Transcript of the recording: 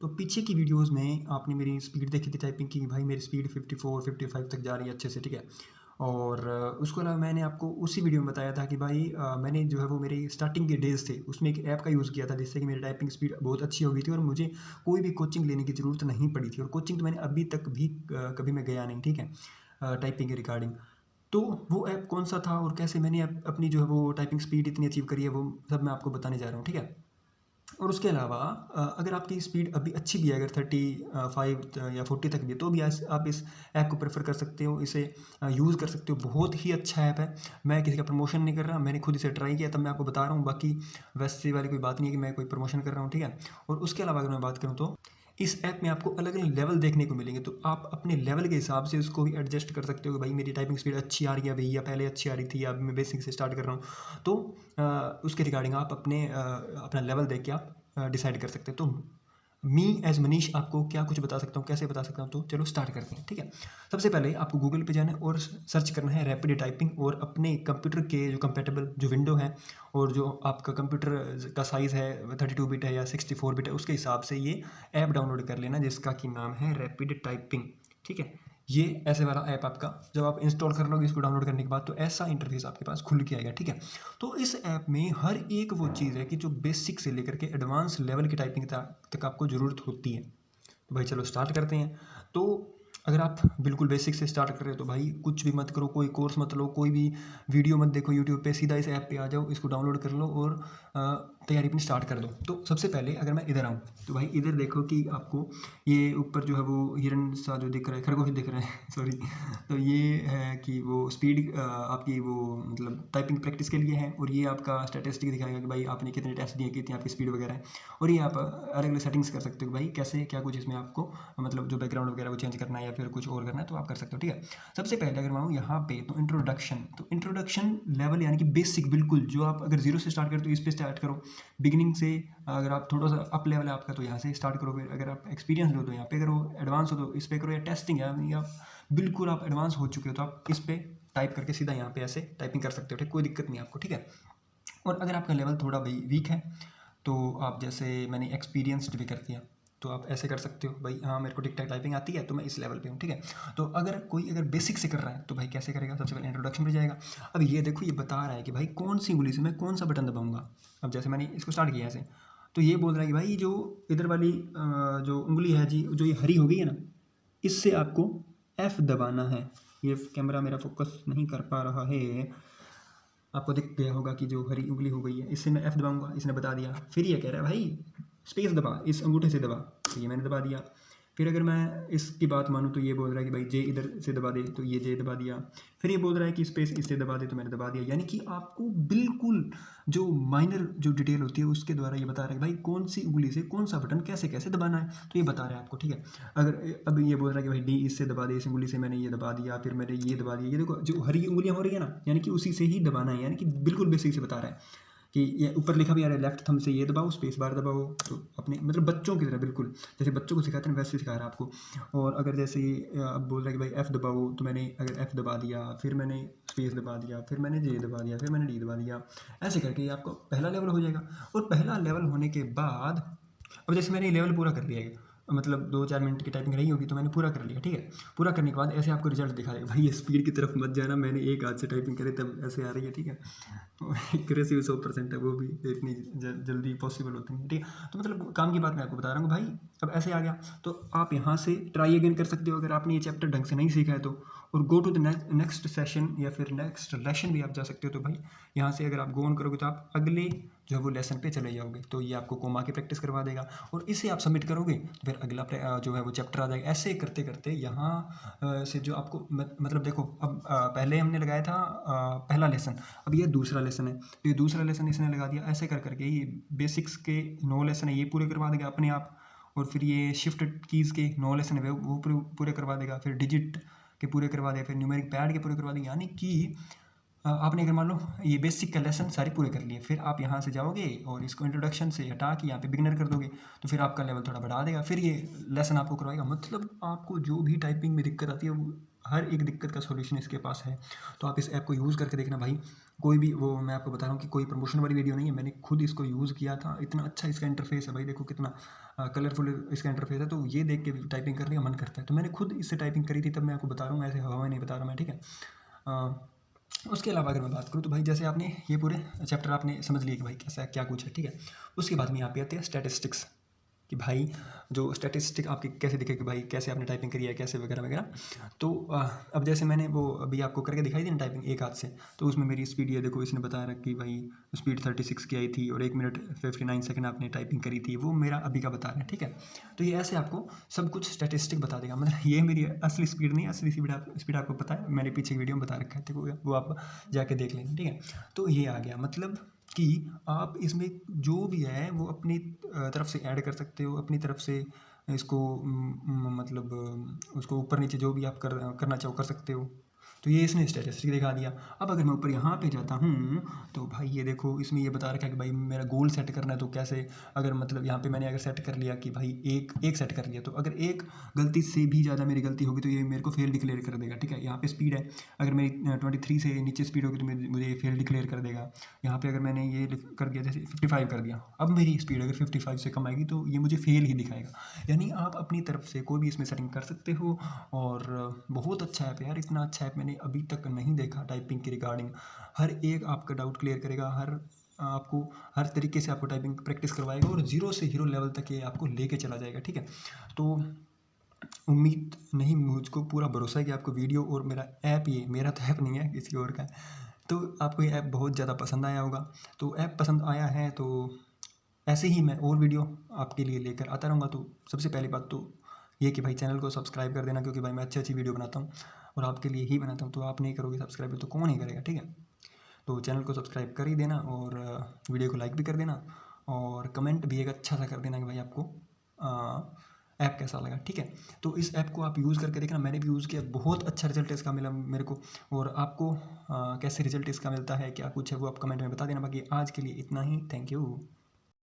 तो पीछे की वीडियोज़ में आपने मेरी स्पीड देखी थी टाइपिंग की, भाई मेरी स्पीड 54, 55 तक जा रही है अच्छे से, ठीक है। और उसके अलावा मैंने आपको उसी वीडियो में बताया था कि भाई मैंने जो है वो मेरी स्टार्टिंग के डेज़ थे, उसमें एक ऐप का यूज़ किया था जिससे कि मेरी टाइपिंग स्पीड बहुत अच्छी हो गई थी और मुझे कोई भी कोचिंग लेने की ज़रूरत नहीं पड़ी थी। और कोचिंग तो मैंने अभी तक भी कभी मैं गया नहीं, ठीक है, टाइपिंग के रिगार्डिंग। तो वो ऐप कौन-सा था और कैसे मैंने अपनी जो है वो टाइपिंग स्पीड इतनी अचीव करी है, वो सब मैं आपको बताने जा रहा हूँ, ठीक है। और उसके अलावा अगर आपकी स्पीड अभी अच्छी भी है, अगर 35 या 40 तक भी है, तो भी आप इस ऐप को प्रेफर कर सकते हो, इसे यूज़ कर सकते हो। बहुत ही अच्छा ऐप है। मैं किसी का प्रमोशन नहीं कर रहा, मैंने खुद इसे ट्राई किया तब मैं आपको बता रहा हूँ। बाकी वैसे वाली कोई बात नहीं है कि मैं कोई प्रमोशन कर रहा हूँ, ठीक है। और उसके अलावा अगर मैं बात करूँ तो इस ऐप में आपको अलग अलग लेवल देखने को मिलेंगे, तो आप अपने लेवल के हिसाब से उसको भी एडजस्ट कर सकते हो कि भाई मेरी टाइपिंग स्पीड अच्छी आ रही है भैया, पहले अच्छी आ रही थी, अब मैं बेसिक से स्टार्ट कर रहा हूँ। तो उसके रिगार्डिंग आप अपना लेवल देख के आप डिसाइड कर सकते हैं। तो मी एज़ मनीष आपको क्या कुछ बता सकता हूँ, कैसे बता सकता हूँ, तो चलो स्टार्ट करते हैं, ठीक है। सबसे पहले आपको गूगल पे जाना है और सर्च करना है रैपिड टाइपिंग, और अपने कंप्यूटर के जो कंपेटेबल जो विंडो है और जो आपका कंप्यूटर का साइज़ है 32 बिट है या 64 बिट है, उसके हिसाब से ये ऐप डाउनलोड कर लेना जिसका कि नाम है रैपिड टाइपिंग, ठीक है। ये ऐसे वाला ऐप आपका जब आप इंस्टॉल कर लोगे इसको डाउनलोड करने के बाद, तो ऐसा इंटरफेस आपके पास खुल के आएगा, ठीक है। तो इस ऐप में हर एक वो चीज़ है कि जो बेसिक से लेकर के एडवांस लेवल की टाइपिंग तक आपको ज़रूरत होती है। तो भाई चलो स्टार्ट करते हैं। तो अगर आप बिल्कुल बेसिक से स्टार्ट कर रहे हो तो भाई कुछ भी मत करो, कोई कोर्स मत लो, कोई भी वीडियो मत देखो यूट्यूब पे, सीधा इस ऐप पे आ जाओ, इसको डाउनलोड कर लो और तैयारी अपनी स्टार्ट कर दो। तो सबसे पहले अगर मैं इधर आऊँ तो भाई इधर देखो कि आपको ये ऊपर जो है वो हिरन सा जो दिख रहा है, खरगोश दिख रहा है सॉरी। तो ये है कि वो स्पीड आपकी वो मतलब टाइपिंग प्रैक्टिस के लिए है, और ये आपका स्टैटिस्टिक दिखाएगा कि भाई आपने कितने टेस्ट दिए, कितनी आपकी स्पीड वगैरह है। और ये आप अलग अलग सेटिंग्स कर सकते हो भाई कैसे क्या कुछ इसमें आपको मतलब जो बैकग्राउंड वगैरह वो चेंज करना है या फिर कुछ और करना है तो आप कर सकते हो, ठीक है। सबसे पहले अगर मैं आऊँ यहाँ पे तो इंट्रोडक्शन लेवल यानी कि बेसिक, बिल्कुल जो आप अगर जीरो से स्टार्ट करते हो इस पे स्टार्ट करो। बिगिनिंग से अगर आप थोड़ा सा अप लेवल है आपका तो यहाँ से स्टार्ट करो, फिर अगर आप एक्सपीरियंस लो तो यहाँ पे करो, एडवांस हो तो इस पे करो, या टेस्टिंग है या बिल्कुल आप एडवांस हो चुके हो तो आप इस पे टाइप करके सीधा यहाँ पे ऐसे टाइपिंग कर सकते हो, ठीक, कोई दिक्कत नहीं आपको, ठीक है। और अगर आपका लेवल थोड़ा भाई वीक है तो आप जैसे मैंने एक्सपीरियंस्ड भी कर दिया, तो आप ऐसे कर सकते हो भाई, हाँ मेरे को टिक टैक टाइपिंग आती है तो मैं इस लेवल पे हूँ, ठीक है। तो अगर बेसिक से कर रहा है तो भाई कैसे करेगा, सबसे पहले इंट्रोडक्शन पे जाएगा। अब ये देखो ये बता रहा है कि भाई कौन सी उंगली से मैं कौन सा बटन दबाऊंगा। अब जैसे मैंने इसको स्टार्ट किया ऐसे, तो ये बोल रहा है कि भाई जो इधर वाली जो उंगली है जी, जो ये हरी हो गई है ना, इससे आपको F दबाना है। ये कैमरा मेरा फोकस नहीं कर पा रहा है, आपको दिख गया होगा कि जो हरी उंगली हो गई है, इससे मैं F दबाऊंगा, इसने बता दिया। फिर ये कह रहा है भाई स्पेस दबा, इस अंगूठे से दबा, तो ये मैंने दबा दिया। फिर अगर मैं इसकी बात मानूँ तो ये बोल रहा है कि भाई जे इधर से दबा दे, तो ये जे दबा दिया। फिर ये बोल रहा है कि स्पेस इससे दबा दे, तो मैंने दबा दिया। यानी कि आपको बिल्कुल जो माइनर जो डिटेल होती है उसके द्वारा ये बता रहा है कि भाई कौन सी उंगली से कौन सा बटन कैसे कैसे दबाना है, तो ये बता रहा है आपको, ठीक है। अगर अब ये बोल रहा है कि भाई डी इससे दबा दे, इस उंगली से मैंने ये दबा दिया, फिर मैंने ये दबा दिया, ये देखो जो हरी उंगलियां हो रही है ना, यानी कि उसी से ही दबाना है, यानी कि बिल्कुल बेसिक से बता रहा है कि ये ऊपर लिखा भी आ रहा है लेफ्ट थंब से ये दबाओ, स्पेस बार दबाओ। तो अपने मतलब बच्चों की तरह बिल्कुल जैसे बच्चों को सिखाते हैं वैसे सिखा रहा है आपको। और अगर जैसे अब बोल रहा है कि भाई F दबाओ, तो मैंने अगर F दबा दिया, फिर मैंने स्पेस दबा दिया, फिर मैंने जे दबा दिया, फिर मैंने डी दबा दिया, ऐसे करके ये आपको पहला लेवल हो जाएगा। और पहला लेवल होने के बाद अब जैसे मैंने ये लेवल पूरा कर लिया है, मतलब 2-4 मिनट की टाइपिंग रही होगी तो मैंने पूरा कर लिया, ठीक है। पूरा करने के बाद ऐसे आपको रिजल्ट दिखाएगा, भाई ये स्पीड की तरफ मत जाना, मैंने एक हाथ से टाइपिंग करी तब ऐसे आ रही है, ठीक है। एक्यूरेसी 100% है, वो भी इतनी जल्दी पॉसिबल होती नहीं, ठीक है। तो मतलब काम की बात मैं आपको बता रहा हूँ भाई। अब ऐसे आ गया तो आप यहाँ से ट्राई अगेन कर सकते हो अगर आपने ये चैप्टर ढंग से नहीं सीखा है तो, और go to the next session या फिर नेक्स्ट लेसन भी आप जा सकते हो। तो भाई यहाँ से अगर आप गो ऑन करोगे तो आप अगले जो है वो लेसन पे चले जाओगे, तो ये आपको कोमा की प्रैक्टिस करवा देगा, और इसे आप सबमिट करोगे तो फिर अगला जो है वो चैप्टर आ जाएगा। ऐसे करते करते यहाँ से जो आपको मतलब देखो अब पहले हमने लगाया था पहला लेसन, अब ये दूसरा लेसन है, तो ये दूसरा लेसन इसने लगा दिया। ऐसे कर करके ये बेसिक्स के 9 लेसन है ये पूरे करवा देगा अपने आप, और फिर ये शिफ्ट कीज़ के 9 लेसन है वो पूरे करवा देगा, फिर डिजिट के पूरे करवा देगा, फिर न्यूमेरिक पैड के पूरे करवा देगा। यानी कि आपने अगर मान लो ये बेसिक का लेसन सारे पूरे कर लिए, फिर आप यहाँ से जाओगे और इसको इंट्रोडक्शन से हटा के यहाँ पे बिगिनर कर दोगे, तो फिर आपका लेवल थोड़ा बढ़ा देगा, फिर ये लेसन आपको करवाएगा। मतलब आपको जो भी टाइपिंग में दिक्कत आती है वो हर एक दिक्कत का सॉल्यूशन इसके पास है। तो आप इस ऐप को यूज़ करके देखना भाई। कोई भी वो मैं आपको बता रहा हूँ कि कोई प्रमोशन वाली वीडियो नहीं है, मैंने खुद इसको यूज़ किया था। इतना अच्छा इसका इंटरफेस है भाई, देखो कितना कलरफुल इसका इंटरफेस है। तो ये देख के टाइपिंग करने का मन करता है। तो मैंने खुद इससे टाइपिंग करी थी, तब मैं आपको बता रहा हूँ, ऐसे हवा में नहीं बता रहा मैं, ठीक है। उसके अलावा अगर मैं बात करूँ तो भाई जैसे आपने ये पूरे चैप्टर आपने समझ लिया कि भाई कैसा क्या कुछ है, ठीक है। उसके बाद में यहाँ पे आते हैं स्टैटिस्टिक्स, कि भाई जो स्टैटिस्टिक आपकी कैसे दिखे कि भाई कैसे आपने टाइपिंग करी है, कैसे वगैरह वगैरह। तो अब जैसे मैंने वो अभी आपको करके दिखाई थी ना टाइपिंग एक हाथ से, तो उसमें मेरी स्पीड ये देखो, इसने बताया रहा कि भाई स्पीड 36 की आई थी और 1 मिनट 59 सेकंड आपने टाइपिंग करी थी, वो मेरा अभी का बता रहा है, ठीक है। तो ये ऐसे आपको सब कुछ स्टैटिस्टिक बता देगा, मतलब ये मेरी असली स्पीड नहीं है, असली स्पीड आपको पता है, मैंने पीछे वीडियो में बता रखा है, देखो वो आप जाके देख लेना, ठीक है। तो ये आ गया, मतलब कि आप इसमें जो भी है वो अपनी तरफ से ऐड कर सकते हो, अपनी तरफ से इसको मतलब उसको ऊपर नीचे जो भी आप करना चाहो कर सकते हो। तो ये इसने स्टैटिस्टिक दिखा दिया। अब अगर मैं ऊपर यहाँ पे जाता हूँ तो भाई ये देखो, इसमें ये बता रखा है कि भाई मेरा गोल सेट करना है, तो कैसे, अगर मतलब यहाँ पे मैंने अगर सेट कर लिया कि भाई एक सेट कर लिया, तो अगर एक गलती से भी ज़्यादा मेरी गलती होगी तो ये मेरे को फेल डिक्लेयर कर देगा, ठीक है। यहाँ पे स्पीड है, अगर मेरी 23 से नीचे स्पीड होगी तो मुझे ये फेल डिक्लेयर कर देगा। यहाँ पे अगर मैंने ये कर दिया, जैसे 55 कर दिया, अब मेरी स्पीड अगर 55 से कम आएगी तो ये मुझे फेल ही दिखाएगा। यानी आप अपनी तरफ से कोई भी इसमें सेटिंग कर सकते हो, और बहुत अच्छा ऐप है यार, इतना अच्छा ऐप मैंने अभी तक नहीं देखा टाइपिंग के रिगार्डिंग। हर एक आपका डाउट क्लियर करेगा, आपको हर तरीके से आपको टाइपिंग प्रैक्टिस करवाएगा, और जीरो से हीरो लेवल तक ये आपको लेके चला जाएगा, ठीक है। तो उम्मीद नहीं, मुझको पूरा भरोसा है कि आपको वीडियो और मेरा ऐप, ये मेरा तो ऐप नहीं है, किसी और का है, तो आपको ये ऐप बहुत ज़्यादा पसंद आया होगा। तो ऐप पसंद आया है तो ऐसे ही मैं और वीडियो आपके लिए लेकर आता रहूँगा। तो सबसे पहली बात तो ये कि भाई चैनल को सब्सक्राइब कर देना, क्योंकि भाई मैं अच्छी अच्छी वीडियो बनाता हूँ और आपके लिए ही बनाता हूँ। तो आप नहीं करोगे सब्सक्राइब तो कौन ही करेगा, ठीक है। तो चैनल को सब्सक्राइब कर ही देना, और वीडियो को लाइक भी कर देना, और कमेंट भी एक अच्छा सा कर देना कि भाई आपको ऐप कैसा लगा, ठीक है। तो इस ऐप को आप यूज़ करके देखना, मैंने भी यूज़ किया, बहुत अच्छा रिजल्ट इसका मिला मेरे को। और आपको कैसे रिजल्ट इसका मिलता है, क्या कुछ है, वो आप कमेंट में बता देना। बाकी आज के लिए इतना ही, थैंक यू।